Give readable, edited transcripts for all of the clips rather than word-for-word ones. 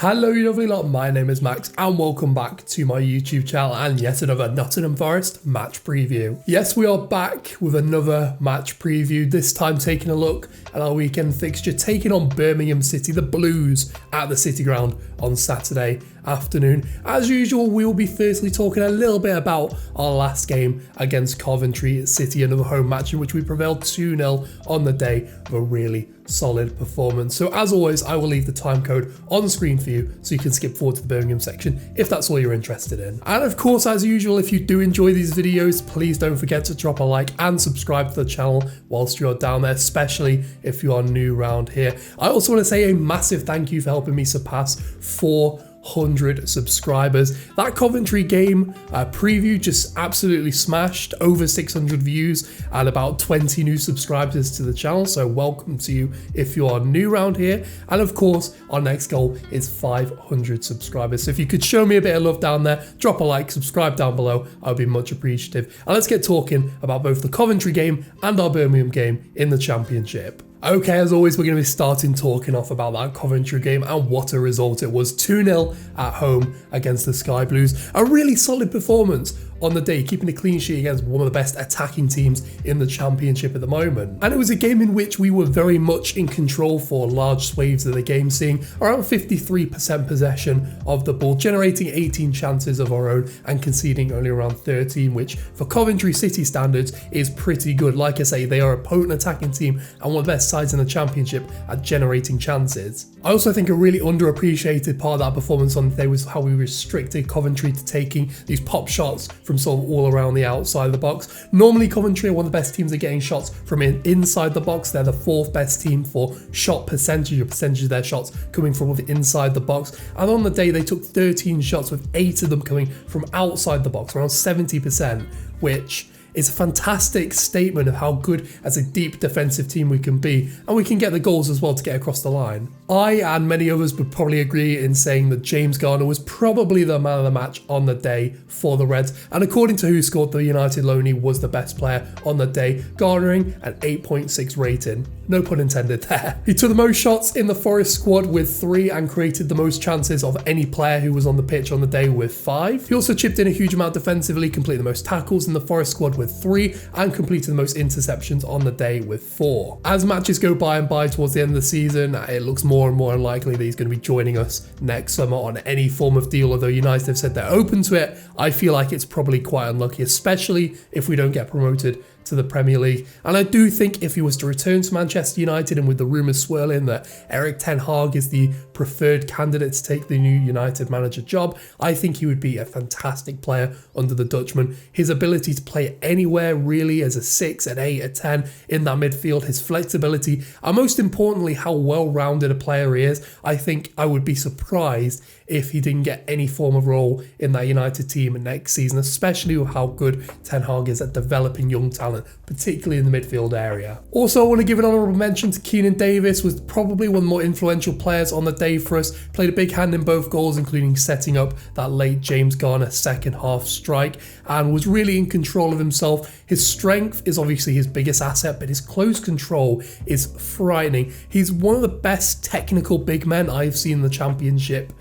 Hello you lovely lot, my name is Max and welcome back to my YouTube channel and yet another Nottingham Forest match preview. Yes, we are back with another match preview, this time taking a look at our weekend fixture, taking on Birmingham City, the Blues, at the City Ground on Saturday afternoon. As usual, we will be firstly talking a little bit about our last game against Coventry City, another home match in which we prevailed 2-0 on the day of a really solid performance. So as always, I will leave the time code on screen for you so you can skip forward to the Birmingham section if that's all you're interested in. And of course, as usual, if you do enjoy these videos, please don't forget to drop a like and subscribe to the channel whilst you're down there, especially if you are new around here. I also want to say a massive thank you for helping me surpass 400 subscribers. That Coventry game preview just absolutely smashed, over 600 views and about 20 new subscribers to the channel, so welcome to you if you are new around here. And of course, our next goal is 500 subscribers, so if you could show me a bit of love down there, drop a like, subscribe down below, I would be much appreciative. And let's get talking about both the Coventry game and our Birmingham game in the Championship. Okay, as always, we're going to be starting talking off about that Coventry game and what a result it was. 2-0 at home against the Sky Blues. A really solid performance on the day, keeping a clean sheet against one of the best attacking teams in the Championship at the moment. And it was a game in which we were very much in control for large swathes of the game, seeing around 53% possession of the ball, generating 18 chances of our own and conceding only around 13, which for Coventry City standards is pretty good. Like I say, they are a potent attacking team and one of the best sides in the Championship at generating chances. I also think a really underappreciated part of that performance on the day was how we restricted Coventry to taking these pop shots from sort of all around the outside of the box. Normally Coventry are one of the best teams at getting shots from inside the box. They're the fourth best team for shot percentage, or percentage of their shots coming from inside the box. And on the day they took 13 shots, with 8 of them coming from outside the box, around 70%, which is a fantastic statement of how good as a deep defensive team we can be, and we can get the goals as well to get across the line. I and many others would probably agree in saying that James Garner was probably the man of the match on the day for the Reds, and according to Who Scored, the United loanee was the best player on the day, garnering an 8.6 rating. No pun intended there. He took the most shots in the Forest squad with 3 and created the most chances of any player who was on the pitch on the day with 5. He also chipped in a huge amount defensively, completed the most tackles in the Forest squad with 3 and completed the most interceptions on the day with 4. As matches go by and by towards the end of the season, it looks more and more unlikely that he's going to be joining us next summer on any form of deal, although United have said they're open to it. I feel like it's probably quite unlucky, especially if we don't get promoted to the Premier League. And I do think if he was to return to Manchester United, and with the rumours swirling that Erik ten Hag is the preferred candidate to take the new United manager job, I think he would be a fantastic player under the Dutchman. His ability to play anywhere really, as a 6, an 8, a 10 in that midfield, his flexibility, and most importantly how well-rounded a player he is. I think I would be surprised if he didn't get any form of role in that United team next season, especially with how good Ten Hag is at developing young talent, particularly in the midfield area. Also, I want to give an honourable mention to Keenan Davis, was probably one of the more influential players on the day for us, played a big hand in both goals, including setting up that late James Garner second half strike, and was really in control of himself. His strength is obviously his biggest asset, but his close control is frightening. He's one of the best technical big men I've seen in the Championship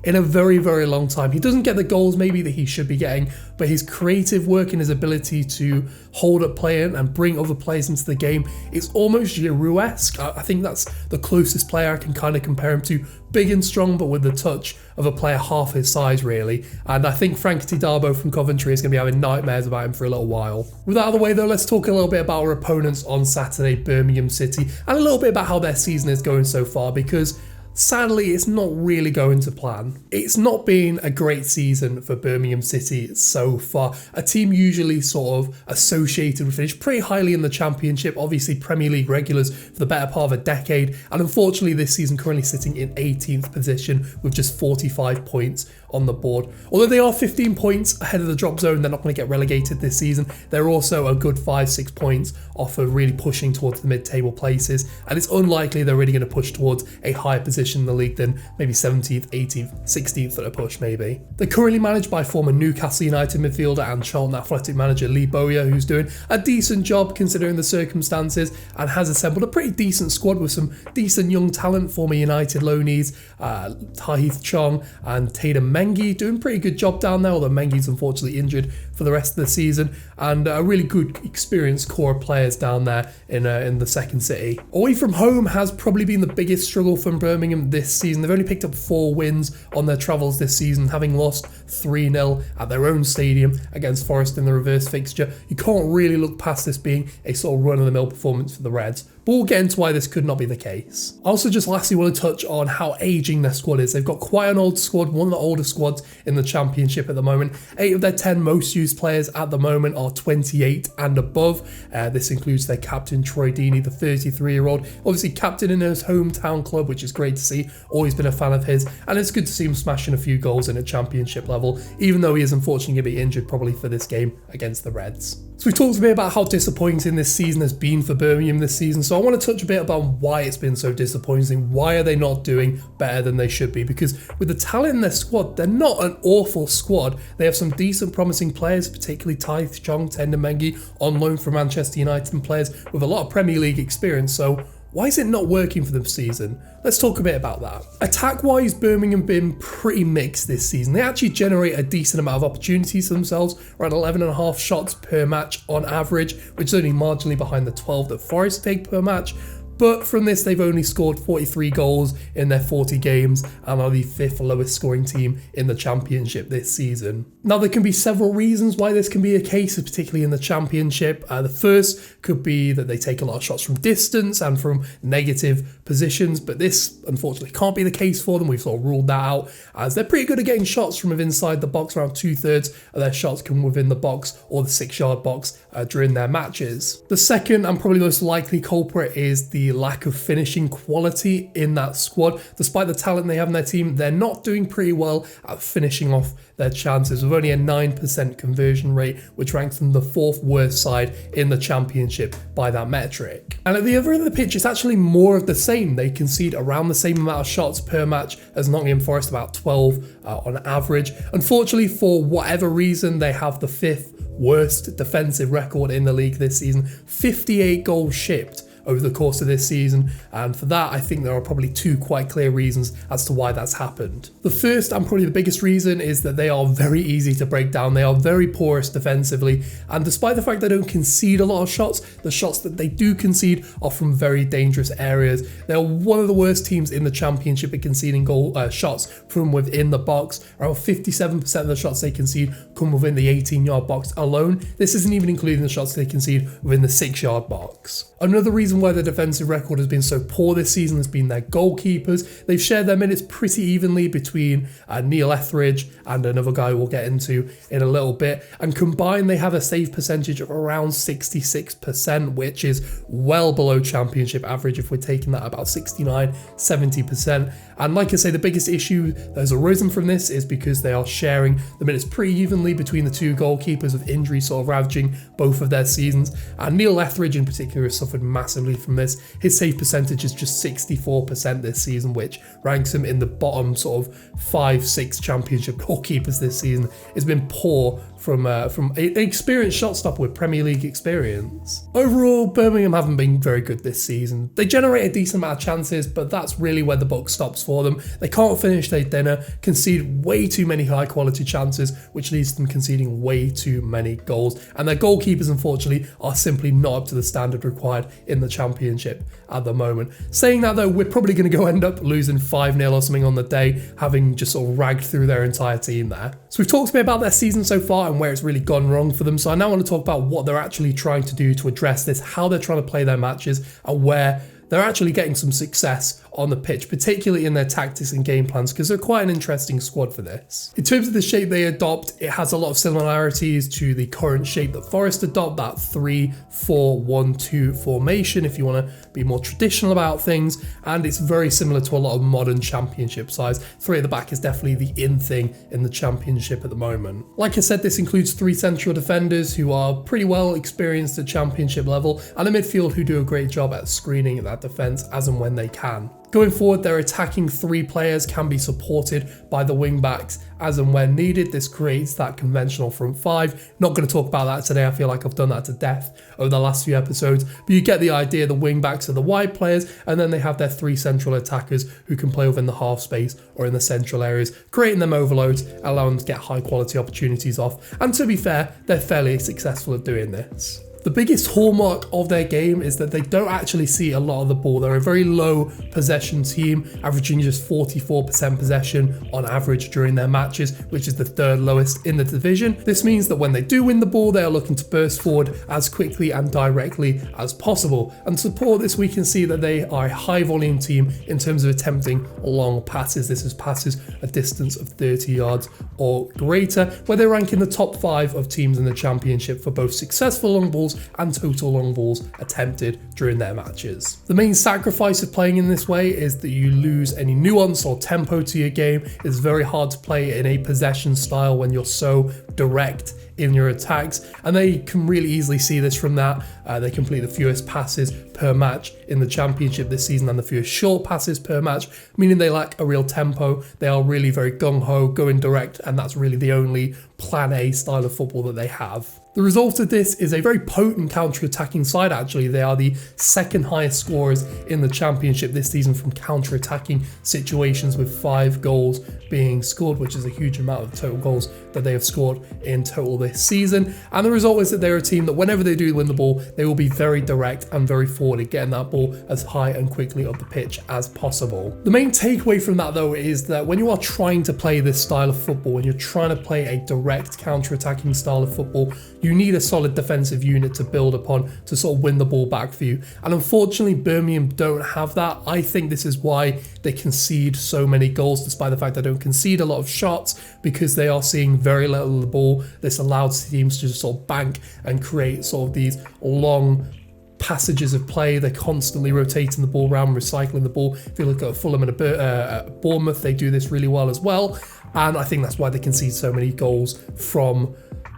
in a very, very long time. He doesn't get the goals maybe that he should be getting, but his creative work and his ability to hold up play and bring other players into the game is almost Giroud-esque. I think that's the closest player I can kind of compare him to. Big and strong, but with the touch of a player half his size, really. And I think Frank Darbo from Coventry is going to be having nightmares about him for a little while. With that out of the way though, let's talk a little bit about our opponents on Saturday, Birmingham City, and a little bit about how their season is going so far, because sadly, it's not really going to plan. It's not been a great season for Birmingham City so far. A team usually sort of associated with finish pretty highly in the Championship, obviously Premier League regulars for the better part of a decade, and unfortunately this season currently sitting in 18th position with just 45 points on the board. Although they are 15 points ahead of the drop zone, they're not going to get relegated this season. They're also a good 5-6 points off of really pushing towards the mid-table places, and it's unlikely they're really going to push towards a higher position in the league than maybe 17th, 18th, 16th at a push maybe. They're currently managed by former Newcastle United midfielder and Charlton Athletic manager Lee Bowyer, who's doing a decent job considering the circumstances and has assembled a pretty decent squad with some decent young talent. Former United loanees Tahith Chong and Tatum Mengi doing pretty good job down there, although Mengi's unfortunately injured for the rest of the season, and a really good experienced core of players down there in the second city. Away from home has probably been the biggest struggle from Birmingham this season. They've only picked up 4 wins on their travels this season, having lost 3-0 at their own stadium against Forest in the reverse fixture. You can't really look past this being a sort of run-of-the-mill performance for the Reds, but we'll get into why this could not be the case. I also just lastly want to touch on how aging their squad is. They've got quite an old squad, one of the older squads in the Championship at the moment. 8 of their 10 most used players at the moment are 28 and above. This includes their captain Troy Deeney, the 33-year-old, obviously captain in his hometown club, which is great to see. Always been a fan of his, and it's good to see him smashing a few goals in a Championship level, even though he is unfortunately going to be injured probably for this game against the Reds. So we talked a bit about how disappointing this season has been for Birmingham this season, so I want to touch a bit about why it's been so disappointing. Why are they not doing better than they should be? Because with the talent in their squad, they're not an awful squad. They have some decent promising players, particularly Tahith Chong, Tatum Mengi on loan from Manchester United, and players with a lot of Premier League experience. So why is it not working for them this season? Let's talk a bit about that. Attack-wise, Birmingham been pretty mixed this season. They actually generate a decent amount of opportunities for themselves, around 11.5 shots per match on average, which is only marginally behind the 12 that Forest take per match. But from this, they've only scored 43 goals in their 40 games and are the 5th lowest scoring team in the Championship this season. Now, there can be several reasons why this can be a case, particularly in the Championship. The first could be that they take a lot of shots from distance and from negative positions, but this unfortunately can't be the case for them. We've sort of ruled that out, as they're pretty good at getting shots from within inside the box. Around 2/3 of their shots come within the box or the 6-yard box during their matches. The second and probably most likely culprit is the lack of finishing quality in that squad. Despite the talent they have in their team, they're not doing pretty well at finishing off their chances, with only a 9% conversion rate, which ranks them the 4th worst side in the Championship by that metric. And at the other end of the pitch, it's actually more of the same. They concede around the same amount of shots per match as Nottingham Forest, about 12 on average. Unfortunately, for whatever reason, they have the 5th worst defensive record in the league this season. 58 goals shipped over the course of this season, and for that I think there are probably 2 quite clear reasons as to why that's happened. The first and probably the biggest reason is that they are very easy to break down. They are very porous defensively, and despite the fact they don't concede a lot of shots, the shots that they do concede are from very dangerous areas. They're one of the worst teams in the Championship at conceding shots from within the box. Around 57% of the shots they concede come within the 18-yard box alone. This isn't even including the shots they concede within the 6-yard box. Another reason why the defensive record has been so poor this season has been their goalkeepers. They've shared their minutes pretty evenly between Neil Etheridge and another guy we'll get into in a little bit, and combined they have a save percentage of around 66%, which is well below Championship average if we're taking that about 69-70%. And like I say, the biggest issue that has arisen from this is because they are sharing the minutes pretty evenly between the 2 goalkeepers, with injury sort of ravaging both of their seasons. And Neil Etheridge in particular has suffered massively from this. His save percentage is just 64% this season, which ranks him in the bottom sort of 5-6 Championship goalkeepers this season. It's been poor from an experienced shot stopper with Premier League experience. Overall, Birmingham haven't been very good this season. They generate a decent amount of chances, but that's really where the buck stops for them. They can't finish their dinner, concede way too many high quality chances, which leads to them conceding way too many goals. And their goalkeepers, unfortunately, are simply not up to the standard required in the Championship at the moment. Saying that though, we're probably going to go end up losing 5-0 or something on the day, having just sort of ragged through their entire team there. So we've talked a bit about their season so far and where it's really gone wrong for them. So I now want to talk about what they're actually trying to do to address this, how they're trying to play their matches, and where they're actually getting some success on the pitch, particularly in their tactics and game plans, because they're quite an interesting squad for this. In terms of the shape they adopt, it has a lot of similarities to the current shape that Forest adopt, that 3-4-1-2 formation, if you want to be more traditional about things, and it's very similar to a lot of modern championship sides. 3 at the back is definitely the in thing in the championship at the moment. Like I said, this includes 3 central defenders who are pretty well experienced at championship level, and a midfield who do a great job at screening that defence as and when they can. Going forward, their attacking 3 players can be supported by the wing backs as and when needed. This creates that conventional front 5. Not going to talk about that today. I feel like I've done that to death over the last few episodes, but you get the idea. The wing backs are the wide players, and then they have their 3 central attackers who can play within the half space or in the central areas, creating them overloads, allowing them to get high quality opportunities off. And to be fair, they're fairly successful at doing this. The biggest hallmark of their game is that they don't actually see a lot of the ball. They're a very low possession team, averaging just 44% possession on average during their matches, which is the 3rd lowest in the division. This means that when they do win the ball, they are looking to burst forward as quickly and directly as possible. And to support this, we can see that they are a high volume team in terms of attempting long passes. This is passes a distance of 30 yards or greater, where they rank in the top 5 of teams in the championship for both successful long balls and total long balls attempted during their matches. The main sacrifice of playing in this way is that you lose any nuance or tempo to your game. It's very hard to play in a possession style when you're so direct in your attacks, and they can really easily see this from that. They complete the fewest passes per match in the championship this season and the fewest short passes per match, meaning they lack a real tempo. They are really very gung-ho, going direct, and that's really the only plan A style of football that they have. The result of this is a very potent counter-attacking side, actually. They are the 2nd highest scorers in the championship this season from counter-attacking situations, with 5 goals being scored, which is a huge amount of total goals that they have scored in total this season. And the result is that they're a team that whenever they do win the ball, they will be very direct and very forward at getting that ball as high and quickly up the pitch as possible. The main takeaway from that, though, is that when you are trying to play this style of football, when you're trying to play a direct counter-attacking style of football, you need a solid defensive unit to build upon to sort of win the ball back for you. And unfortunately, Birmingham don't have that. I think this is why they concede so many goals, despite the fact they don't concede a lot of shots, because they are seeing very little of the ball. This allows teams to just sort of bank and create sort of these long passages of play. They're constantly rotating the ball around, recycling the ball. If you look at Fulham and Bournemouth, they do this really well as well. And I think that's why they concede so many goals from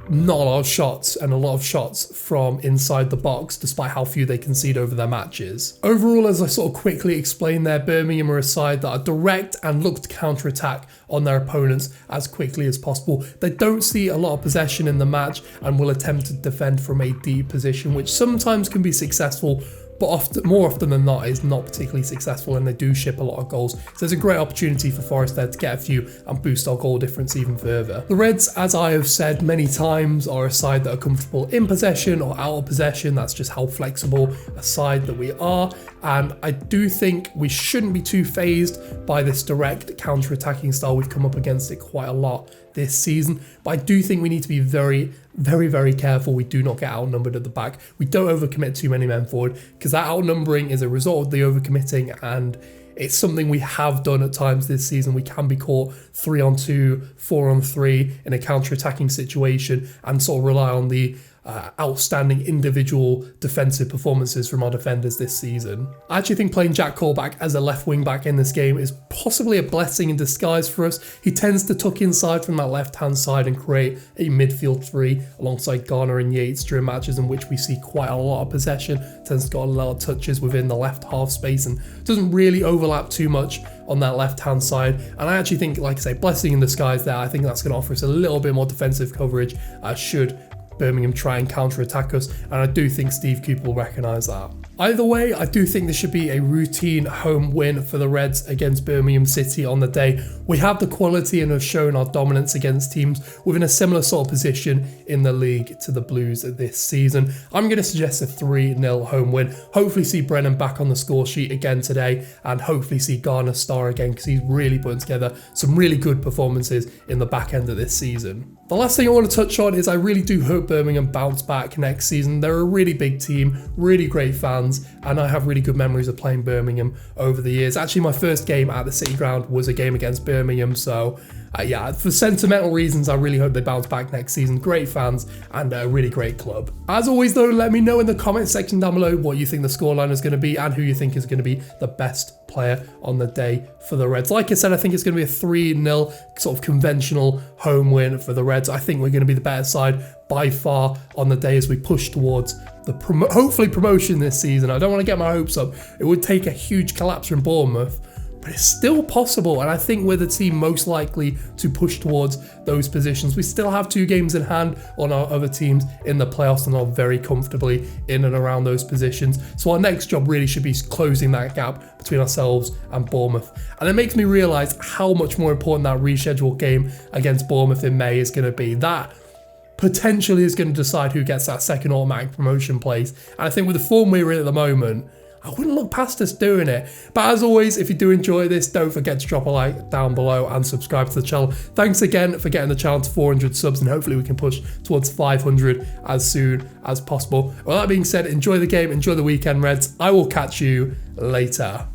not a lot of shots, and a lot of shots from inside the box, despite how few they concede over their matches. Overall, as I sort of quickly explained there, Birmingham are a side that are direct and look to counter-attack on their opponents as quickly as possible. They don't see a lot of possession in the match and will attempt to defend from a deep position, which sometimes can be successful, but more often than not is not particularly successful, and they do ship a lot of goals. So there's a great opportunity for Forest there to get a few and boost our goal difference even further. The Reds, as I have said many times, are a side that are comfortable in possession or out of possession. That's just how flexible a side that we are. And I do think we shouldn't be too phased by this direct counter-attacking style. We've come up against it quite a lot this season, but I do think we need to be very, very careful we do not get outnumbered at the back. We don't overcommit too many men forward, because that outnumbering is a result of the overcommitting, and it's something we have done at times this season. We can be caught 3-on-2, 4-on-3 in a counter-attacking situation and sort of rely on the outstanding individual defensive performances from our defenders this season. I actually think playing Jack Colback as a left wing back in this game is possibly a blessing in disguise for us. He tends to tuck inside from that left hand side and create a midfield 3 alongside Garner and Yates during matches in which we see quite a lot of possession. Tends to get a lot of touches within the left half space and doesn't really overlap too much on that left hand side. And I actually think, like I say, blessing in disguise there. I think that's going to offer us a little bit more defensive coverage should Birmingham try and counter-attack us, and I do think Steve Cooper will recognise that. Either way, I do think this should be a routine home win for the Reds against Birmingham City on the day. We have the quality and have shown our dominance against teams within a similar sort of position in the league to the Blues this season. I'm going to suggest a 3-0 home win. Hopefully see Brennan back on the score sheet again today, and hopefully see Garner star again, because he's really putting together some really good performances in the back end of this season. The last thing I want to touch on is I really do hope Birmingham bounce back next season. They're a really big team, really great fans, and I have really good memories of playing Birmingham over the years. Actually, my first game at the City Ground was a game against Birmingham, so yeah, for sentimental reasons, I really hope they bounce back next season. Great fans and a really great club. As always though, let me know in the comment section down below what you think the scoreline is going to be and who you think is going to be the best player on the day for the Reds. Like I said, I think it's going to be a 3-0 sort of conventional home win for the Reds. I think we're going to be the better side by far on the day as we push towards the hopefully promotion this season. I don't want to get my hopes up. It would take a huge collapse from Bournemouth, but it's still possible, and I think we're the team most likely to push towards those positions. We still have 2 games in hand on our other teams in the playoffs and are very comfortably in and around those positions. So our next job really should be closing that gap between ourselves and Bournemouth. And it makes me realise how much more important that rescheduled game against Bournemouth in May is going to be. That potentially is going to decide who gets that second automatic promotion place. And I think with the form we're in at the moment, I wouldn't look past us doing it. But as always, if you do enjoy this, don't forget to drop a like down below and subscribe to the channel. Thanks again for getting the channel to 400 subs, and hopefully we can push towards 500 as soon as possible. Well, that being said, enjoy the game, enjoy the weekend, Reds. I will catch you later.